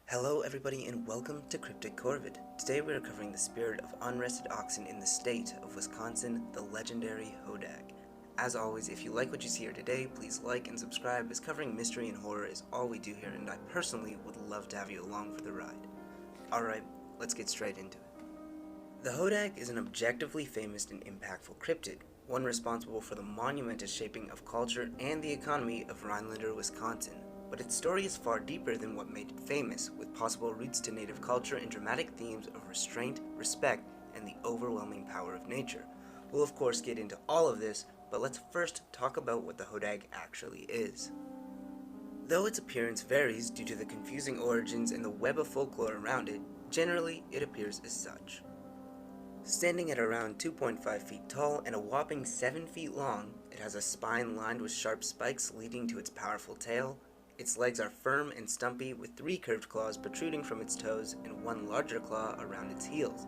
Hello everybody and welcome to Cryptid. Today we are covering the spirit of unrested oxen in the state of Wisconsin, the legendary Hodag. As always, if you like what you see here today, please like and subscribe, as covering mystery and horror is all we do here, and I personally would love to have you along for the ride. Alright, let's get straight into it. The Hodag is an objectively famous and impactful cryptid, one responsible for the monumentous shaping of culture and the economy of Rhinelander, Wisconsin. But its story is far deeper than what made it famous, with possible roots to native culture and dramatic themes of restraint, respect, and the overwhelming power of nature. We'll of course get into all of this, but let's first talk about what the Hodag actually is. Though its appearance varies due to the confusing origins and the web of folklore around it, generally it appears as such. Standing at around 2.5 feet tall and a whopping 7 feet long, it has a spine lined with sharp spikes leading to its powerful tail. Its legs are firm and stumpy, with 3 curved claws protruding from its toes and 1 larger claw around its heels.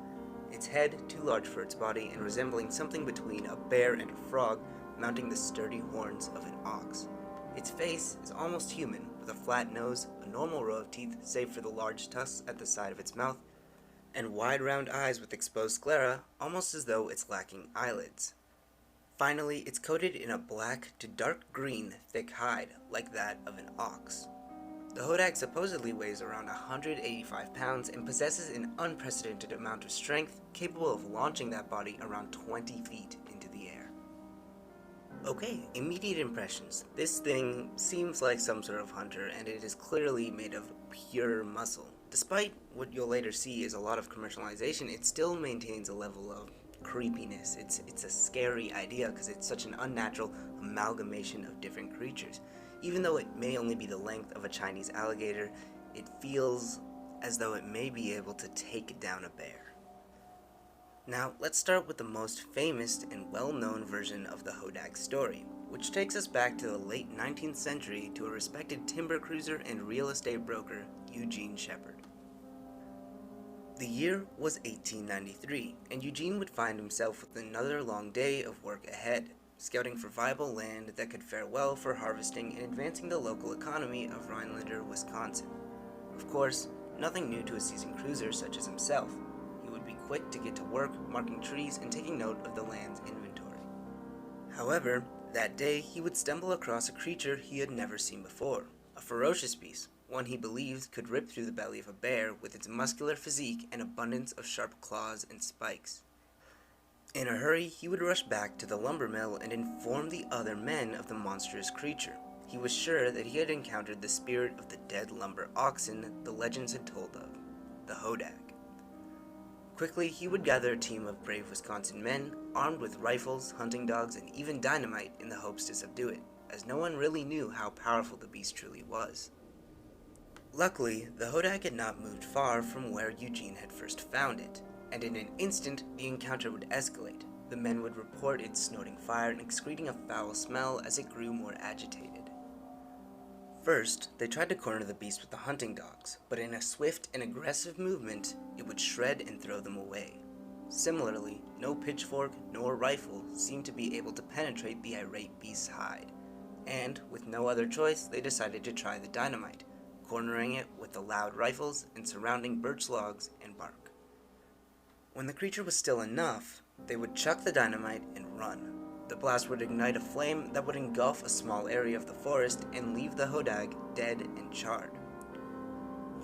Its head, too large for its body and resembling something between a bear and a frog, mounting the sturdy horns of an ox. Its face is almost human, with a flat nose, a normal row of teeth save for the large tusks at the side of its mouth, and wide round eyes with exposed sclera, almost as though it's lacking eyelids. Finally, it's coated in a black to dark green thick hide, like that of an ox. The Hodag supposedly weighs around 185 pounds and possesses an unprecedented amount of strength, capable of launching that body around 20 feet into the air. Okay, immediate impressions. This thing seems like some sort of hunter, and it is clearly made of pure muscle. Despite what you'll later see is a lot of commercialization, it still maintains a level of creepiness. It's a scary idea because it's such an unnatural amalgamation of different creatures. Even though it may only be the length of a Chinese alligator, it feels as though it may be able to take down a bear. Now, let's start with the most famous and well-known version of the Hodag story, which takes us back to the late 19th century to a respected timber cruiser and real estate broker, Eugene Shepard. The year was 1893, and Eugene would find himself with another long day of work ahead, scouting for viable land that could fare well for harvesting and advancing the local economy of Rhinelander, Wisconsin. Of course, nothing new to a seasoned cruiser such as himself. He would be quick to get to work, marking trees and taking note of the land's inventory. However, that day he would stumble across a creature he had never seen before, a ferocious beast, one he believed could rip through the belly of a bear with its muscular physique and abundance of sharp claws and spikes. In a hurry, he would rush back to the lumber mill and inform the other men of the monstrous creature. He was sure that he had encountered the spirit of the dead lumber oxen the legends had told of, the Hodag. Quickly, he would gather a team of brave Wisconsin men, armed with rifles, hunting dogs, and even dynamite in the hopes to subdue it, as no one really knew how powerful the beast truly was. Luckily, the Hodag had not moved far from where Eugene had first found it, and in an instant the encounter would escalate. The men would report it snorting fire and excreting a foul smell as it grew more agitated. First, they tried to corner the beast with the hunting dogs, but in a swift and aggressive movement, it would shred and throw them away. Similarly, no pitchfork nor rifle seemed to be able to penetrate the irate beast's hide, and with no other choice, they decided to try the dynamite, cornering it with the loud rifles and surrounding birch logs and bark. When the creature was still enough, they would chuck the dynamite and run. The blast would ignite a flame that would engulf a small area of the forest and leave the Hodag dead and charred.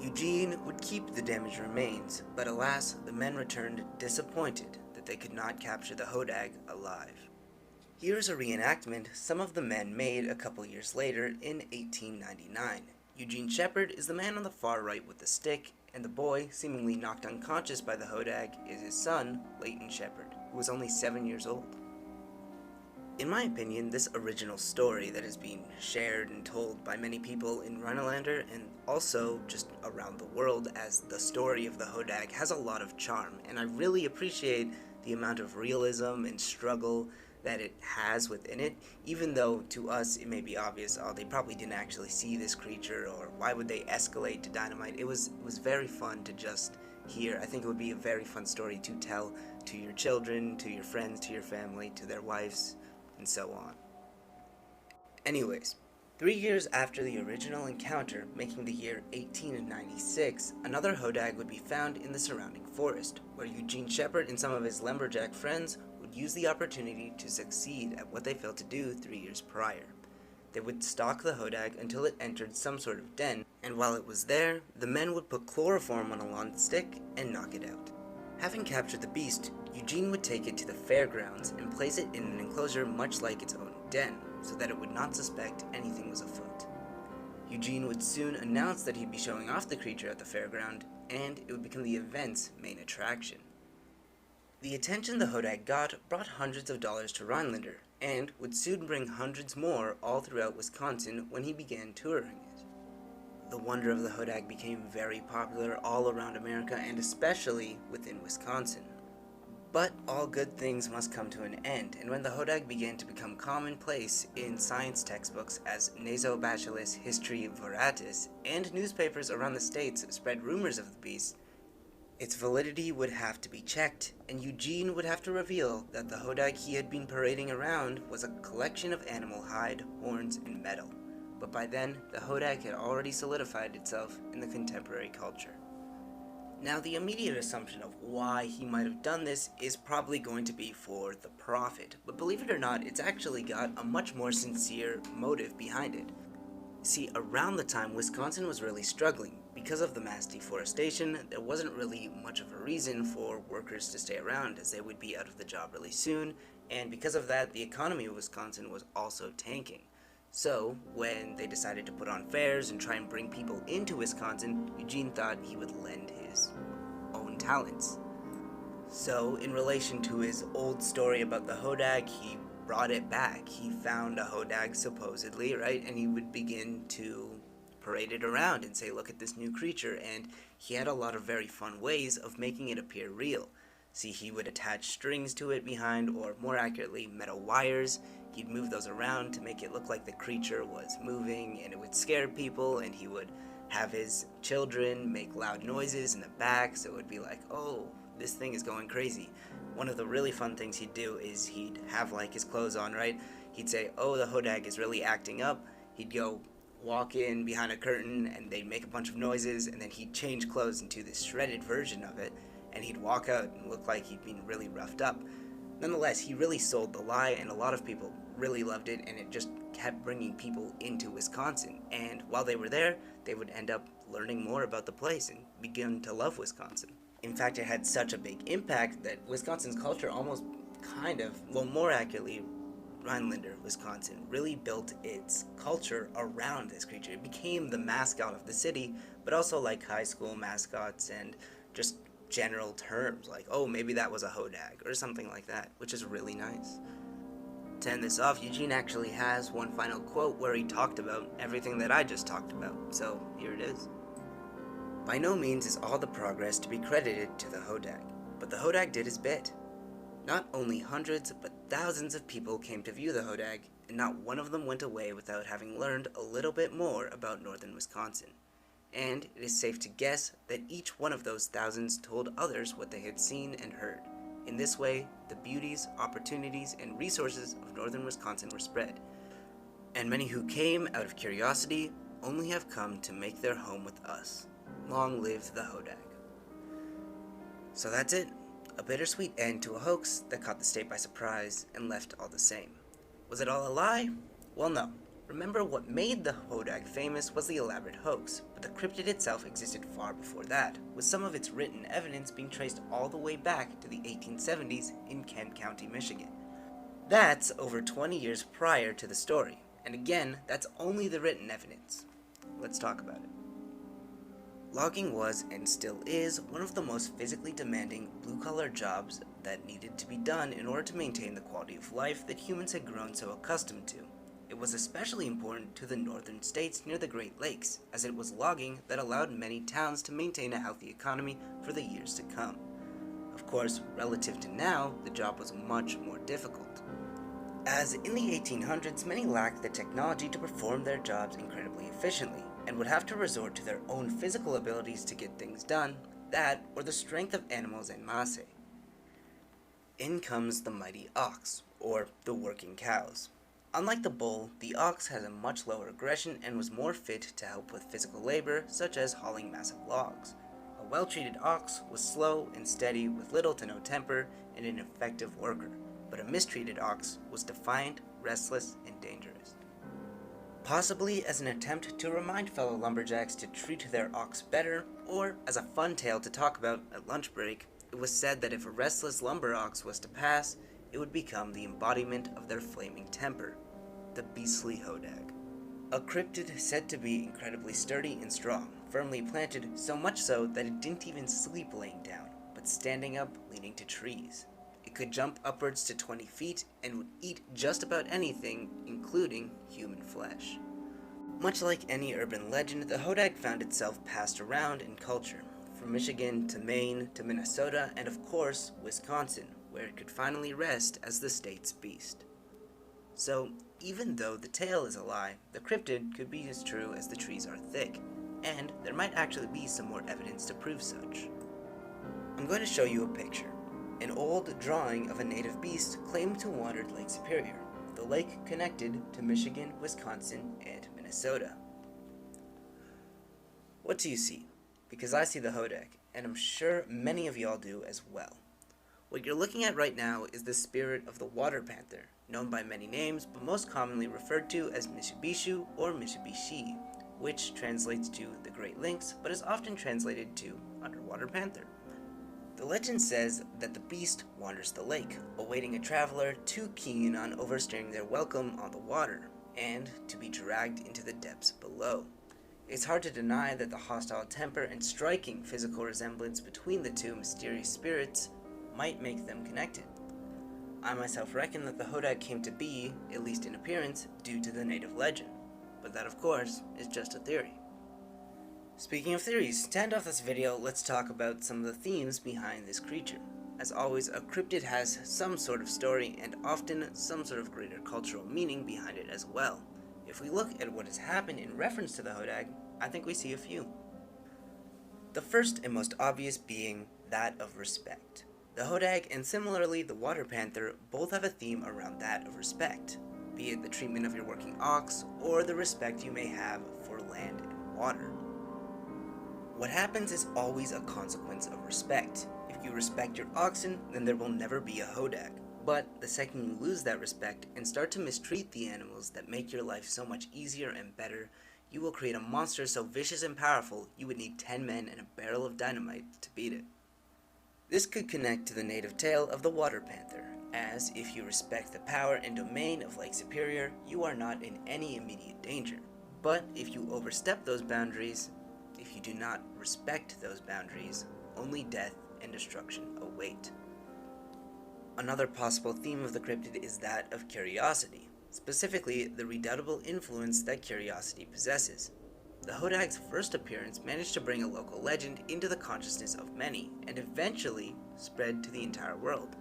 Eugene would keep the damaged remains, but alas, the men returned disappointed that they could not capture the Hodag alive. Here's a reenactment some of the men made a couple years later in 1899. Eugene Shepard is the man on the far right with the stick, and the boy, seemingly knocked unconscious by the Hodag, is his son, Leighton Shepard, who was only 7 years old. In my opinion, this original story that is being shared and told by many people in Rhinelander and also just around the world as the story of the Hodag has a lot of charm, and I really appreciate the amount of realism and struggle that it has within it, even though to us it may be obvious, oh, they probably didn't actually see this creature, or why would they escalate to dynamite. It was very fun to just hear. I think it would be a very fun story to tell to your children, to your friends, to your family, to their wives, and so on. Anyways, 3 years after the original encounter, making the year 1896, another Hodag would be found in the surrounding forest, where Eugene Shepard and some of his lumberjack friends would use the opportunity to succeed at what they failed to do 3 years prior. They would stalk the Hodag until it entered some sort of den, and while it was there, the men would put chloroform on a lawn stick and knock it out. Having captured the beast, Eugene would take it to the fairgrounds and place it in an enclosure much like its own den, so that it would not suspect anything was afoot. Eugene would soon announce that he'd be showing off the creature at the fairground, and it would become the event's main attraction. The attention the Hodag got brought hundreds of dollars to Rhinelander, and would soon bring hundreds more all throughout Wisconsin when he began touring it. The wonder of the Hodag became very popular all around America and especially within Wisconsin. But all good things must come to an end, and when the Hodag began to become commonplace in science textbooks as Nasobacillus History Veratus, and newspapers around the states spread rumors of the beast, its validity would have to be checked, and Eugene would have to reveal that the Hodag he had been parading around was a collection of animal hide, horns, and metal. But by then, the Hodag had already solidified itself in the contemporary culture. Now, the immediate assumption of why he might have done this is probably going to be for the profit, but believe it or not, it's actually got a much more sincere motive behind it. See, around the time Wisconsin was really struggling, because of the mass deforestation, there wasn't really much of a reason for workers to stay around as they would be out of the job really soon, and because of that, the economy of Wisconsin was also tanking. So, when they decided to put on fairs and try and bring people into Wisconsin, Eugene thought he would lend his own talents. So, in relation to his old story about the Hodag, he brought it back. He found a Hodag supposedly, right? And he would begin to parade it around and say, look at this new creature. And he had a lot of very fun ways of making it appear real. See, he would attach strings to it behind, or more accurately, metal wires. He'd move those around to make it look like the creature was moving, and it would scare people, and he would have his children make loud noises in the back, so it would be like, oh, this thing is going crazy. One of the really fun things he'd do is he'd have like his clothes on, right? He'd say, oh, the Hodag is really acting up. He'd go walk in behind a curtain, and they'd make a bunch of noises, and then he'd change clothes into this shredded version of it, and he'd walk out and look like he'd been really roughed up. Nonetheless, he really sold the lie, and a lot of people really loved it, and it just kept bringing people into Wisconsin. And while they were there, they would end up learning more about the place and begin to love Wisconsin. In fact, it had such a big impact that Wisconsin's culture almost more accurately, Rhinelander, Wisconsin, really built its culture around this creature. It became the mascot of the city, but also like high school mascots and just general terms like, oh, maybe that was a Hodag or something like that, which is really nice. To end this off, Eugene actually has one final quote where he talked about everything that I just talked about, so here it is. By no means is all the progress to be credited to the Hodag, but the Hodag did his bit. Not only hundreds, but thousands of people came to view the Hodag, and not one of them went away without having learned a little bit more about northern Wisconsin. And it is safe to guess that each one of those thousands told others what they had seen and heard. In this way, the beauties, opportunities, and resources of northern Wisconsin were spread. And many who came out of curiosity only have come to make their home with us. Long live the Hodag. So that's it. A bittersweet end to a hoax that caught the state by surprise and left all the same. Was it all a lie? Well, no. Remember, what made the Hodag famous was the elaborate hoax, but the cryptid itself existed far before that, with some of its written evidence being traced all the way back to the 1870s in Kent County, Michigan. That's over 20 years prior to the story, and again, that's only the written evidence. Let's talk about it. Logging was, and still is, one of the most physically demanding blue-collar jobs that needed to be done in order to maintain the quality of life that humans had grown so accustomed to. It was especially important to the northern states near the Great Lakes, as it was logging that allowed many towns to maintain a healthy economy for the years to come. Of course, relative to now, the job was much more difficult, as in the 1800s many lacked the technology to perform their jobs incredibly efficiently, and would have to resort to their own physical abilities to get things done, that or the strength of animals en masse. In comes the mighty ox, or the working cows. Unlike the bull, the ox has a much lower aggression and was more fit to help with physical labor, such as hauling massive logs. A well-treated ox was slow and steady with little to no temper and an effective worker, but a mistreated ox was defiant, restless, and dangerous. Possibly as an attempt to remind fellow lumberjacks to treat their ox better, or as a fun tale to talk about at lunch break, it was said that if a restless lumber ox was to pass, it would become the embodiment of their flaming temper, the beastly Hodag. A cryptid said to be incredibly sturdy and strong, firmly planted, so much so that it didn't even sleep laying down, but standing up, leaning to trees. It could jump upwards to 20 feet and would eat just about anything, including human flesh. Much like any urban legend, the Hodag found itself passed around in culture, from Michigan to Maine to Minnesota and of course Wisconsin, where it could finally rest as the state's beast. So, even though the tale is a lie, the cryptid could be as true as the trees are thick, and there might actually be some more evidence to prove such. I'm going to show you a picture. An old drawing of a native beast claimed to water Lake Superior, the lake connected to Michigan, Wisconsin, and Minnesota. What do you see? Because I see the Hodag, and I'm sure many of y'all do as well. What you're looking at right now is the spirit of the water panther, known by many names, but most commonly referred to as Mishibishu or Mishibishi, which translates to the Great Lynx, but is often translated to underwater panther. The legend says that the beast wanders the lake, awaiting a traveler too keen on overstaying their welcome on the water, and to be dragged into the depths below. It's hard to deny that the hostile temper and striking physical resemblance between the two mysterious spirits might make them connected. I myself reckon that the Hodag came to be, at least in appearance, due to the native legend, but that of course is just a theory. Speaking of theories, to end off this video, let's talk about some of the themes behind this creature. As always, a cryptid has some sort of story and often some sort of greater cultural meaning behind it as well. If we look at what has happened in reference to the Hodag, I think we see a few. The first and most obvious being that of respect. The Hodag and similarly the water panther both have a theme around that of respect, be it the treatment of your working ox or the respect you may have for land and water. What happens is always a consequence of respect. If you respect your oxen, then there will never be a Hodag. But the second you lose that respect and start to mistreat the animals that make your life so much easier and better, you will create a monster so vicious and powerful you would need 10 men and a barrel of dynamite to beat it. This could connect to the native tale of the water panther, as if you respect the power and domain of Lake Superior, you are not in any immediate danger. But if you overstep those boundaries, if you do not respect those boundaries, only death and destruction await. Another possible theme of the cryptid is that of curiosity, specifically the redoubtable influence that curiosity possesses. The Hodag's first appearance managed to bring a local legend into the consciousness of many, and eventually spread to the entire world.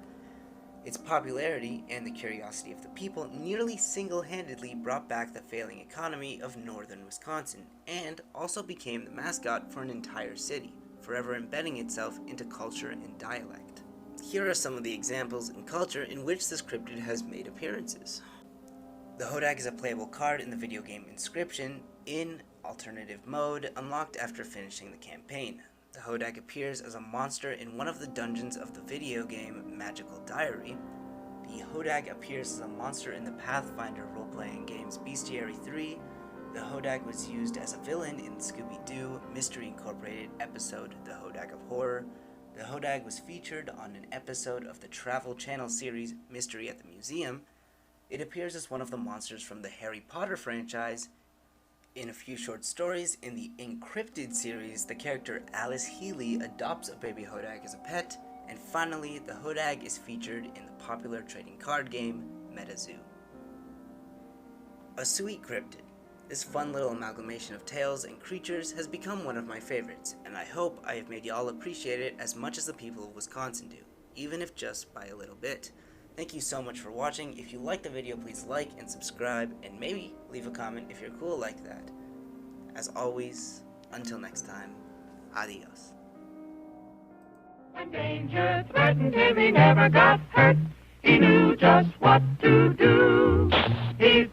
Its popularity and the curiosity of the people nearly single-handedly brought back the failing economy of northern Wisconsin, and also became the mascot for an entire city, forever embedding itself into culture and dialect. Here are some of the examples in culture in which this cryptid has made appearances. The Hodag is a playable card in the video game Inscription in alternative mode, unlocked after finishing the campaign. The Hodag appears as a monster in one of the dungeons of the video game Magical Diary. The Hodag appears as a monster in the Pathfinder role-playing games Bestiary 3. The Hodag was used as a villain in Scooby-Doo Mystery Incorporated episode The Hodag of Horror. The Hodag was featured on an episode of the Travel Channel series Mystery at the Museum. It appears as one of the monsters from the Harry Potter franchise. In a few short stories in the Cryptid series, the character Alice Healy adopts a baby Hodag as a pet, and finally, the Hodag is featured in the popular trading card game MetaZoo. A sweet cryptid. This fun little amalgamation of tales and creatures has become one of my favorites, and I hope I have made y'all appreciate it as much as the people of Wisconsin do, even if just by a little bit. Thank you so much for watching. If you liked the video, please like and subscribe, and maybe leave a comment if you're cool like that. As always, until next time, adios. When danger threatened him, he never got hurt. He knew just what to do. He's